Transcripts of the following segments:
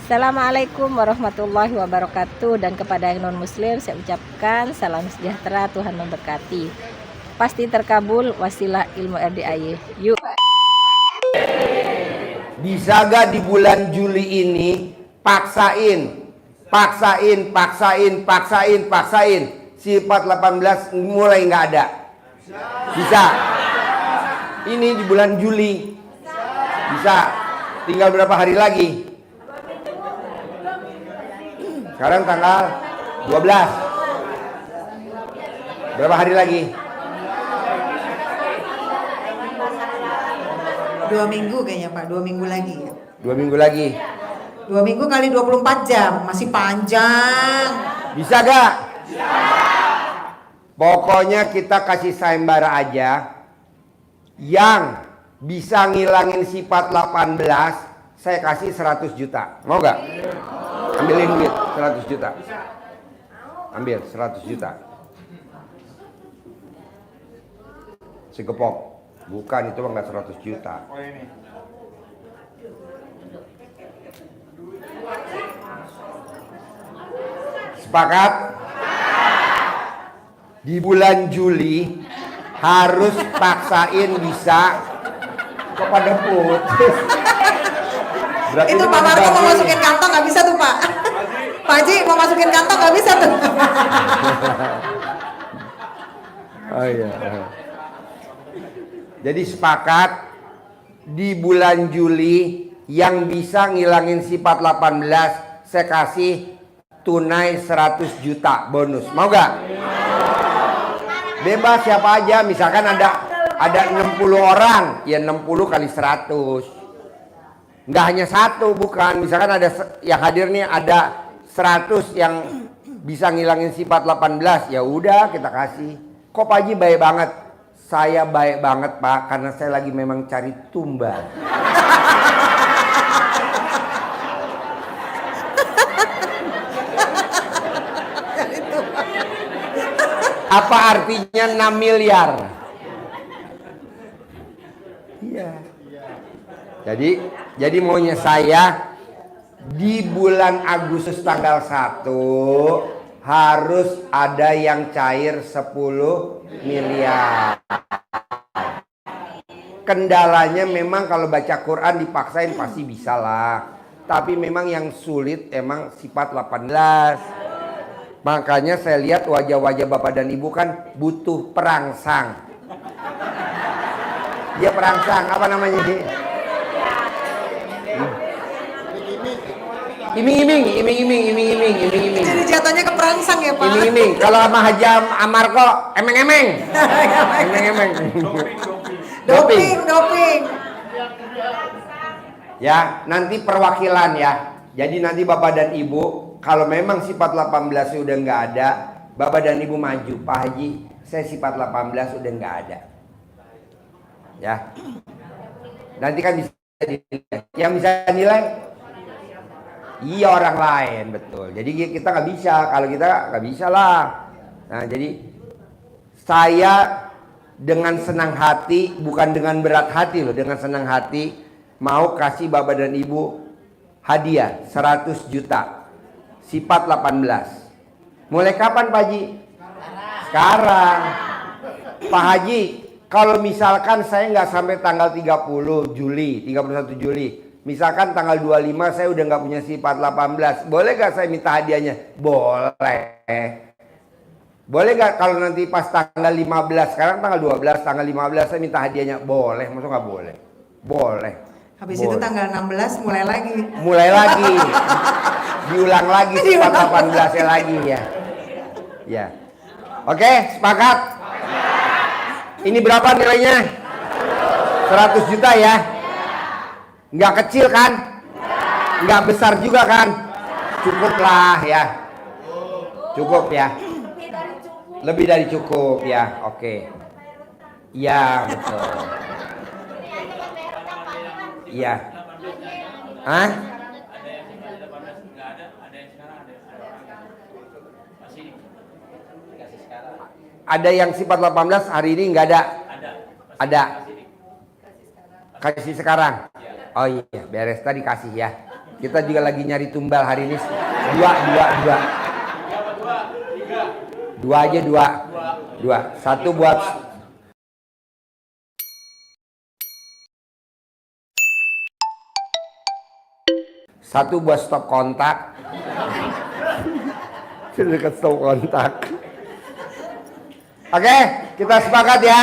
Assalamualaikum warahmatullahi wabarakatuh. Dan kepada yang non muslim saya ucapkan salam sejahtera, Tuhan memberkati. Pasti terkabul, wasilah ilmu RDIY. Yuk. Bisa gak di bulan Juli ini paksain sifat 18 mulai nggak ada? Bisa. Ini di bulan Juli bisa. Tinggal berapa hari lagi? Sekarang tanggal 12. Berapa hari lagi? 2 minggu kayaknya Pak, 2 minggu lagi ya. 2 minggu lagi. 2 minggu kali 24 jam, masih panjang. Bisa gak? Pokoknya kita kasih sayembara aja. Yang bisa ngilangin sifat 18, saya kasih 100 juta. Mau gak? Ambilin duit 100 juta. Ambil 100 juta. Segepok. Bukan, itu mah nggak 100 juta. Sepakat? Di bulan Juli harus paksain bisa kepada putus. Itu Pak Marco mau masukin kantong nggak bisa tuh Pak. Pak Haji mau masukin kantong nggak bisa tuh. Oh iya. Jadi sepakat di bulan Juli yang bisa ngilangin sifat 18 saya kasih tunai 100 juta bonus. Mau gak? Bebas siapa aja, misalkan ada 60 orang, ya 60 kali 100. Nggak hanya satu, bukan. Misalkan ada yang hadir nih ada 100 yang bisa ngilangin sifat 18, ya udah kita kasih. Kok Pak Haji baik banget? Saya baik banget Pak, karena saya lagi memang cari tumbal. Apa artinya 6 miliar? Iya. Jadi maunya saya di bulan Agustus tanggal 1 harus ada yang cair 10 miliar. Kendalanya memang kalau baca Quran dipaksain pasti bisa lah. Tapi memang yang sulit emang sifat 18. Makanya saya lihat wajah-wajah Bapak dan Ibu kan butuh perangsang. Dia perangsang, apa namanya sih? Iming-iming. Jadi jatuhnya ke perangsang ya Pak. Iming-iming. Kalau sama Haji Amarko, emeng-emeng. Emeng-emeng. Doping. Ya, nanti perwakilan ya. Jadi nanti Bapak dan Ibu, kalau memang sifat 18 udah nggak ada, Bapak dan Ibu maju. Pak Haji, saya sifat 18 udah nggak ada. Ya. Nanti kan bisa dinilai. Yang bisa nilai iya orang lain, betul. Jadi kita nggak bisa, kalau kita nggak bisa lah. Nah jadi saya dengan senang hati, bukan dengan berat hati loh, dengan senang hati mau kasih Bapak dan Ibu hadiah 100 juta sifat 18. Mulai kapan Pak Haji? Sekarang. Pak Haji, kalau misalkan saya nggak sampai tanggal 31 Juli, misalkan tanggal 25 saya udah nggak punya sifat 18, boleh gak saya minta hadiahnya? Boleh. Boleh gak kalau nanti pas tanggal 15, sekarang tanggal 12, tanggal 15 saya minta hadiahnya? Boleh, maksudnya nggak boleh? Boleh. Habis boleh. itu tanggal 16 mulai lagi. Mulai lagi. Diulang lagi sifat 18 nya lagi ya. Ya. Oke, sepakat? Ini berapa nilainya? 100 juta ya? Nggak kecil kan? Nggak besar juga kan? Cukup lah ya. Cukup ya. Lebih dari cukup ya. Oke. Iya betul. Iya. Hah? Ada yang sifat 18 hari ini nggak ada? Ada. Kasih sekarang. Oh iya, beres tadi kasih ya. Kita juga lagi nyari tumbal hari ini. Dua. Dua aja dua. Satu buat stop kontak. Dekat stop kontak. Oke, kita sepakat ya.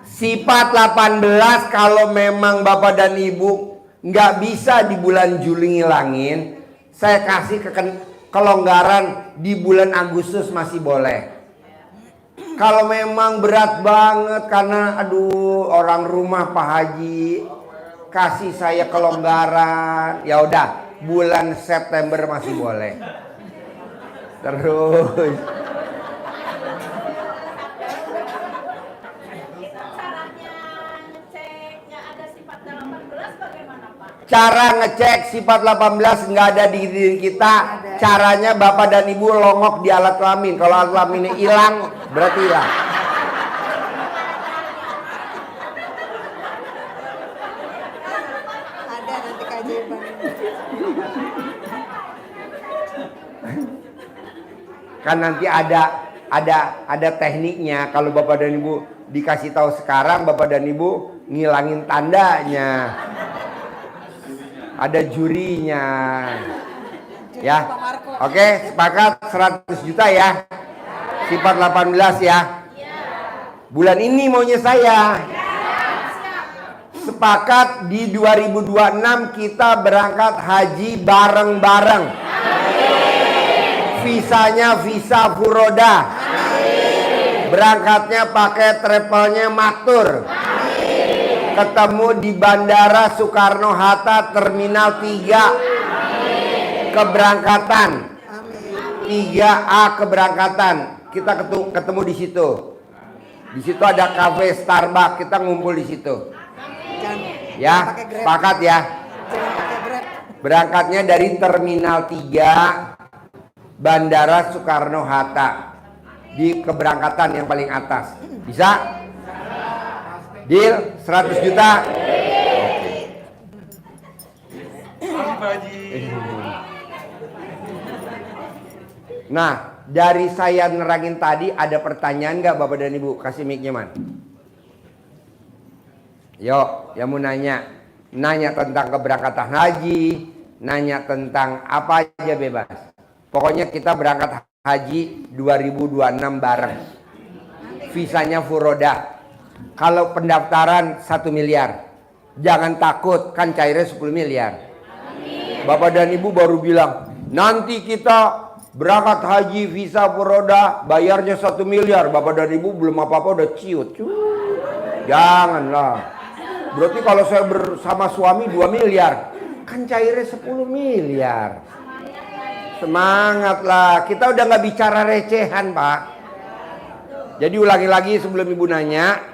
Sifat 18 kalau memang Bapak dan Ibu nggak bisa di bulan Juli ngilangin, saya kasih kelonggaran di bulan Agustus masih boleh. Kalau memang berat banget karena aduh orang rumah Pak Haji kasih saya kelonggaran, ya udah bulan September masih boleh. Terus cara ngecek sifat 18 nggak ada di diri kita. Caranya Bapak dan Ibu longok di alat kelamin. Kalau alat kelaminnya hilang, berarti hilang. Ada nanti keajaiban. Kan nanti ada tekniknya. Kalau Bapak dan Ibu dikasih tahu sekarang, Bapak dan Ibu ngilangin tandanya. Ada jurinya. Ya. Oke, sepakat 100 juta ya. Sifat 18 ya. Bulan ini maunya saya. Sepakat di 2026 kita berangkat haji bareng-bareng. Visanya visa furoda. Berangkatnya pakai travelnya maktur. Ketemu di Bandara Soekarno-Hatta Terminal 3. Keberangkatan. 3A keberangkatan. Kita ketemu di situ. Di situ ada cafe Starbucks, kita ngumpul di situ. Ya, sepakat ya. Berangkatnya dari Terminal 3 Bandara Soekarno-Hatta di keberangkatan yang paling atas. Bisa? Deal 100 juta. Nah, dari saya nerangin tadi ada pertanyaan nggak Bapak dan Ibu? Kasih mic-nya man. Yuk, yang mau nanya. Nanya tentang keberangkatan haji, nanya tentang apa aja bebas. Pokoknya kita berangkat haji 2026 bareng. Visanya furoda. Kalau pendaftaran 1 miliar. Jangan takut, kan cairnya 10 miliar. Bapak dan Ibu baru bilang, nanti kita berangkat haji visa furoda bayarnya 1 miliar. Bapak dan Ibu belum apa-apa udah ciut. Janganlah. Berarti kalau saya bersama suami 2 miliar. Kan cairnya 10 miliar. Semangatlah. Kita udah gak bicara recehan Pak. Jadi ulangi lagi sebelum Ibu nanya.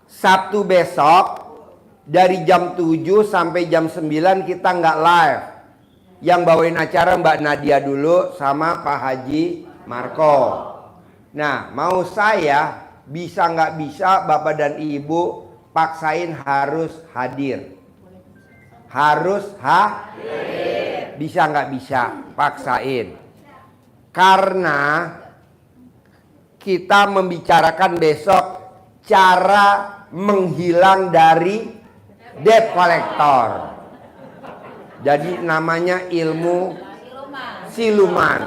Sabtu besok dari jam 7 sampai jam 9 kita nggak live. Yang bawain acara Mbak Nadia dulu sama Pak Haji Marco. Nah, mau saya bisa nggak bisa Bapak dan Ibu paksain harus hadir. Harus hadir. Bisa nggak bisa paksain. Karena kita membicarakan besok cara menghilang dari debt collector. Jadi namanya ilmu siluman.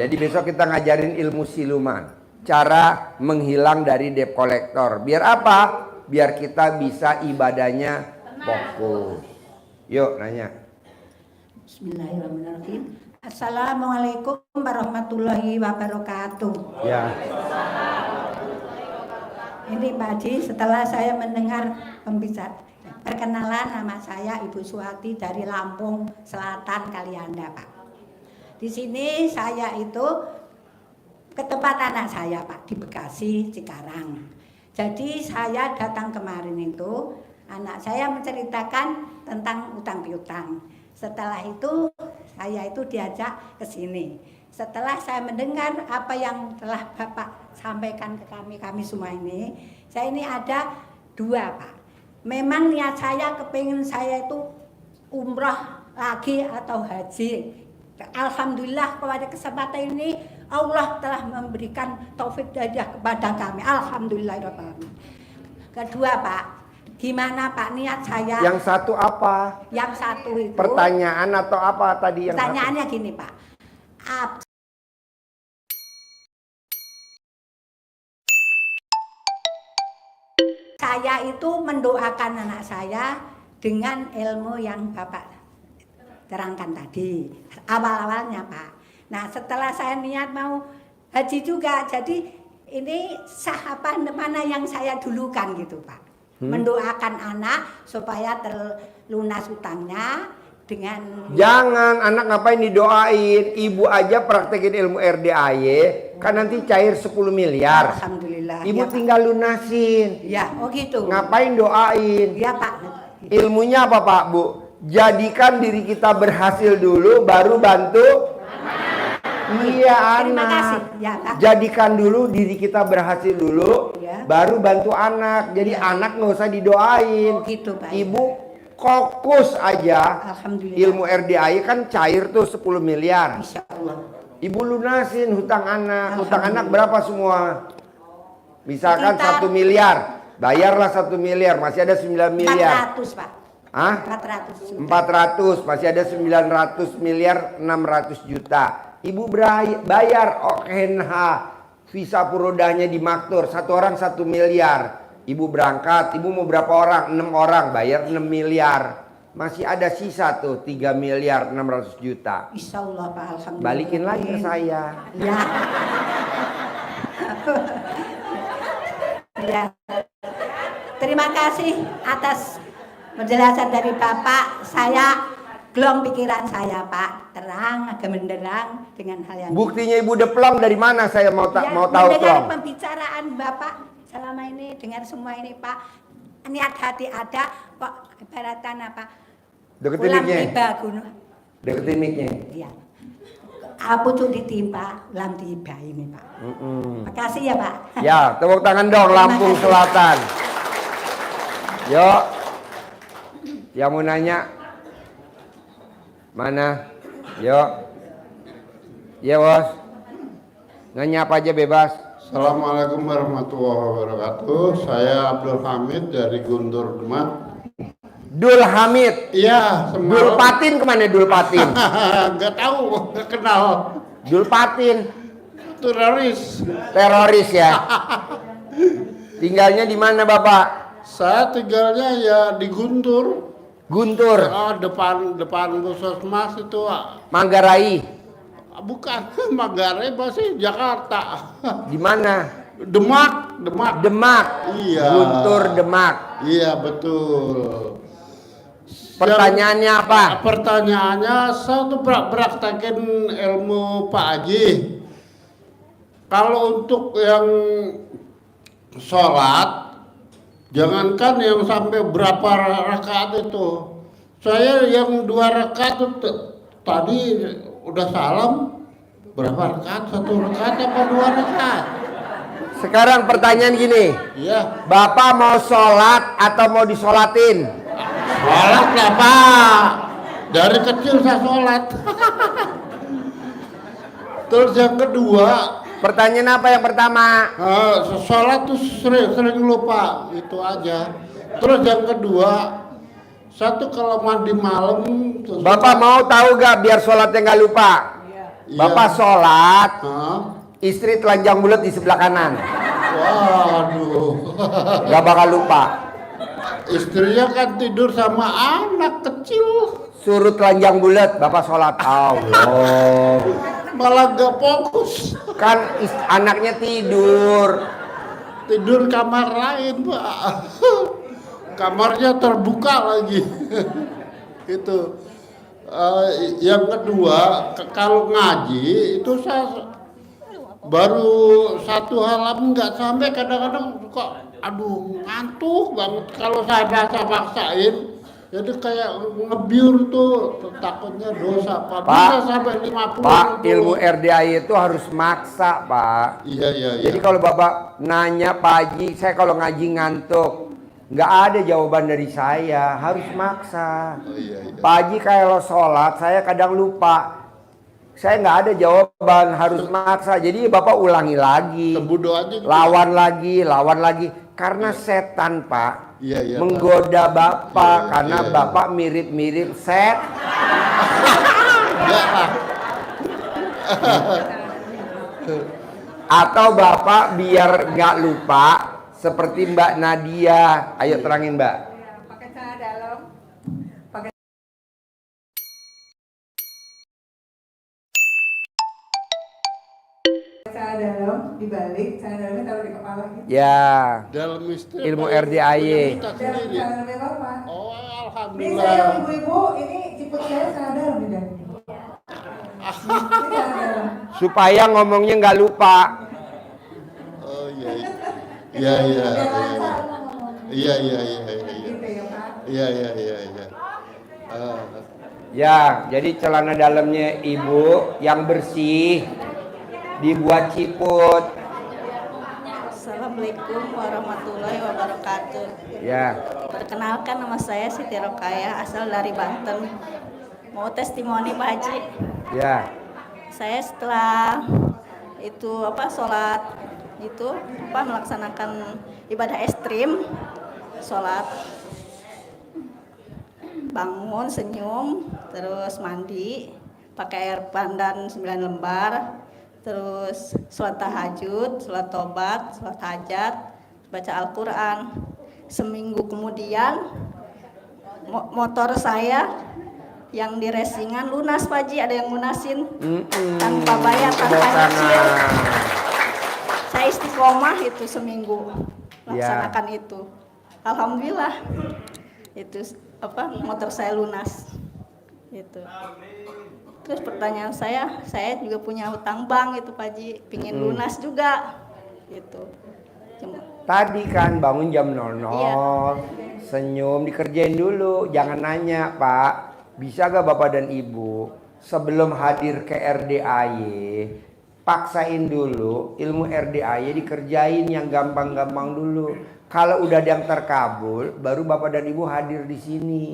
Jadi besok kita ngajarin ilmu siluman. Cara menghilang dari debt collector. Biar apa? Biar kita bisa ibadahnya fokus. Yuk nanya. Bismillahirrahmanirrahim. Assalamualaikum warahmatullahi wabarakatuh. Ya. Ini Pak Haji, setelah saya mendengar perkenalan, nama saya Ibu Suwati dari Lampung Selatan, Kalianda, Pak. Di sini saya itu ke tempat anak saya, Pak, di Bekasi, Cikarang. Jadi saya datang kemarin itu, anak saya menceritakan tentang utang piutang. Setelah itu saya itu diajak ke sini. Setelah saya mendengar apa yang telah Bapak sampaikan ke kami semua ini, saya ini ada 2 Pak. memang niat saya kepingin saya itu umrah lagi atau haji. Alhamdulillah pada kesempatan ini Allah telah memberikan taufik hidayah kepada kami. Alhamdulillahirrahmanirrahim. Kedua Pak, gimana Pak niat saya? Yang satu apa? Yang satu itu. Pertanyaan atau apa tadi yang Pertanyaannya satu? gini Pak. Saya itu mendoakan anak saya dengan ilmu yang Bapak terangkan tadi. Awal-awalnya Pak. Nah setelah saya niat mau haji juga, jadi ini sah apa mana yang saya dulukan gitu Pak. Mendoakan anak supaya terlunas utangnya dengan... Jangan, anak ngapain didoain? Ibu aja praktekin ilmu RDAY, kan nanti cair 10 miliar. Alhamdulillah. Ibu Ya, tinggal lunasin. ya, oh gitu. Ngapain doain? Ya Pak. Ilmunya apa Pak Bu? Jadikan diri kita berhasil dulu, baru bantu. Iya Terima kasih. anak. Ya Pak. Jadikan dulu diri kita berhasil dulu, Ya. baru bantu anak. Jadi anak nggak usah didoain. Oh gitu Pak. Ibu fokus aja. Alhamdulillah. Ilmu RDAI kan cair tuh 10 miliar. Insya Allah. Ibu lunasin hutang anak. Hutang anak berapa semua? Misalkan Sekitar 1 miliar. Bayarlah 1 miliar, masih ada 9 miliar. 400 Pak. Hah? 400 juta. 400, masih ada 900 miliar 600 juta. Ibu bayar OKNH visa purodanya di Maktur, satu orang 1 miliar. Ibu berangkat, ibu mau berapa orang? 6 orang, bayar 6 miliar. Masih ada sisa tuh 3 miliar 600 juta. Insya Allah Pak. Alhamdulillah. Balikin lagi ke saya. Ya. Ya. Terima kasih atas penjelasan dari Bapak. Saya belum pikiran saya Pak, terang gemenderang dengan hal yang Buktinya ibu deplong dari mana saya mau ya, mau tahu mendengar plong. pembicaraan Bapak selama ini, dengar semua ini Pak, niat hati ada kok ibaratkan apa? Deketin Ulam mic-nya. tiba gunung. Deketin mic-nya. Iya. Apa tuh ditimpa ulam tiba ini Pak. Makasih ya Pak. Ya, tepuk tangan dong Lampung Selatan. Yuk. Yang mau nanya? Mana? Yuk. Ya bos. Nanya apa aja bebas. Assalamualaikum warahmatullahi wabarakatuh. Saya Abdul Hamid dari Guntur Demak. Dul Hamid. Iya, Dul Patin kemana Dul Patin? Gak tahu, gak kenal. Dul Patin. Teroris. Teroris ya. Tinggalnya di mana Bapak? Saya tinggalnya ya di Guntur. Guntur. Depan puskesmas itu. Manggarai. Bukan, Manggarai masih Jakarta. Di mana? Demak. Demak. Iya. Guntur Demak. Iya, betul. Pertanyaannya apa? Pertanyaannya, saya tuh praktekin ilmu Pak Haji. Kalau untuk yang sholat, jangankan yang sampai berapa rakaat itu. Saya yang 2 rakaat itu tadi udah salam. Berapa rakaat? 1 rakaat apa 2 rakaat? Sekarang pertanyaan gini. Iya. Bapak mau sholat atau mau disolatin? Sholat lah Pak. Dari kecil saya sholat. Terus yang kedua, Pertanyaan apa yang pertama? sholat tuh sering lupa, itu aja. Terus yang kedua, satu kalau mandi malam. Bapak mau tahu gak biar sholatnya nggak lupa? Iya. Bapak sholat, Hah? istri telanjang bulat di sebelah kanan, Waduh. gak bakal lupa. Istrinya kan tidur sama anak kecil, Suruh telanjang bulat, bapak sholat. Allah. malah gak fokus. Kan anaknya tidur. Tidur kamar lain Pak. Kamarnya terbuka lagi. Itu. Yang kedua, kalau ngaji itu saya baru 1 halaman nggak sampai, kadang-kadang kok aduh ngantuk banget kalau saya paksain. Jadi kayak ngebiur tuh, takutnya dosa Pak. Bisa sampai 50. Pak, ilmu RDAI itu harus maksa Pak. Iya. Jadi kalau Bapak nanya Pak Haji, saya kalau ngaji ngantuk, Nggak ada jawaban dari saya, harus maksa. Oh, iya. Pak Haji kalau sholat saya kadang lupa, saya nggak ada jawaban, harus maksa. Jadi Bapak ulangi lagi, Sembudo aja. lawan lagi, karena setan Pak Iya, menggoda Bapak Iya, karena iya. Bapak mirip-mirip set. Enggak lah. Atau Bapak biar nggak lupa seperti Mbak Nadia. Ayo terangin Mbak. Pakai celana dalam. Pakai celana dalam dibalik, celana dalamnya taruh di kepala gitu. Ya, Dalam istri Ilmu apa RDAY. kita Dan sendiri. celana dalamnya Bapak. Oh, Ini saya alhamdulillah. ibu-ibu, ini ciput saya celana dalam di dalam. Ini celana dalam. supaya ngomongnya nggak lupa. Oh iya. Iya. Iya. Biar lancar ngomong. Iya. Gitu ya Pak. Iya. Ah. Ya, jadi celana dalamnya ibu yang bersih dibuat ciput. Assalamualaikum warahmatullahi wabarakatuh. Ya, Perkenalkan, nama saya Siti Rokaya, asal dari Banten. Mau testimoni Pak Haji. ya, Saya setelah itu sholat itu melaksanakan ibadah ekstrim, sholat, bangun, senyum, terus mandi, pakai air pandan 9 lembar, terus sholat tahajud, sholat tobat, sholat hajat, baca Al-Quran. Seminggu kemudian motor saya yang di racingan lunas Pak Haji, ada yang lunasin tanpa bayar, tanpa Tepuk nyicil. tangan. Saya istiqomah itu seminggu Ya. laksanakan itu. Alhamdulillah itu motor saya lunas. Itu. Terus pertanyaan saya juga punya hutang bank itu Pak Haji, pingin lunas juga. Gitu. Cuma Tadi kan bangun jam 00, Iya. senyum, dikerjain dulu, jangan nanya Pak, bisa gak Bapak dan Ibu sebelum hadir ke RDAY, paksain dulu ilmu RDAY dikerjain yang gampang-gampang dulu. Kalau udah ada yang terkabul, baru Bapak dan Ibu hadir di sini.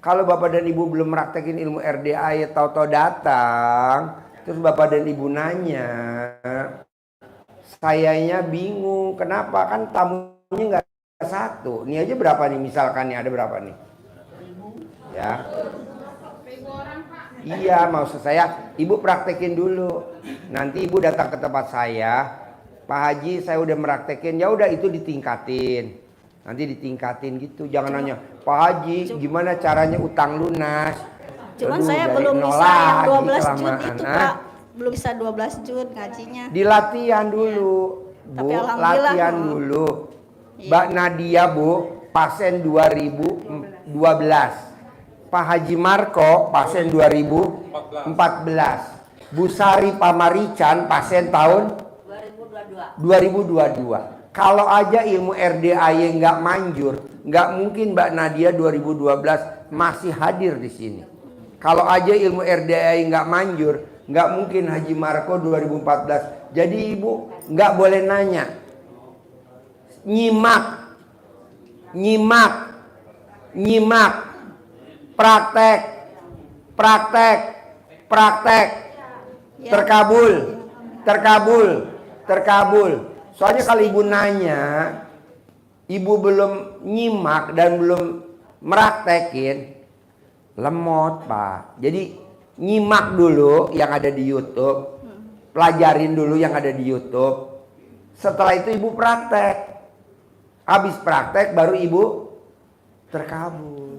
Kalau Bapak dan Ibu belum praktekin ilmu RDAY, tahu-tahu datang, terus Bapak dan Ibu nanya, sayanya bingung, kenapa? Kan tamunya nggak satu. Ini aja berapa nih misalkan nih, ada berapa nih? Ya. Iya, maksud saya Ibu praktekin dulu. Nanti Ibu datang ke tempat saya, Pak Haji saya udah praktekin, ya udah itu ditingkatin. Nanti ditingkatin gitu, jangan nanya, Pak Haji gimana caranya utang lunas? cuman Aduh, saya dari belum nol bisa yang lagi 12 juz kelamaan, itu ah. Pak. Belum bisa 12 juz ngajinya. Dilatihan dulu, Bu, Tapi alhamdulillah, latihan oh. dulu. Iya. Mbak Nadia, Bu, pasien 2012. Pak Haji Marco, pasien 2014. Bu Sari Pamarican, pasien tahun 2022. Kalau aja ilmu RDAY nggak manjur, nggak mungkin Mbak Nadia 2012 masih hadir di sini. Kalau aja ilmu RDAY nggak manjur, nggak mungkin Haji Marco 2014. Jadi Ibu nggak boleh nanya. Nyimak. Praktek. Ya. Terkabul. Soalnya kalau Ibu nanya, Ibu belum nyimak dan belum meraktekin, lemot Pak. Jadi nyimak dulu yang ada di YouTube, pelajarin dulu yang ada di YouTube. Setelah itu Ibu praktek. Habis praktek baru Ibu terkabul.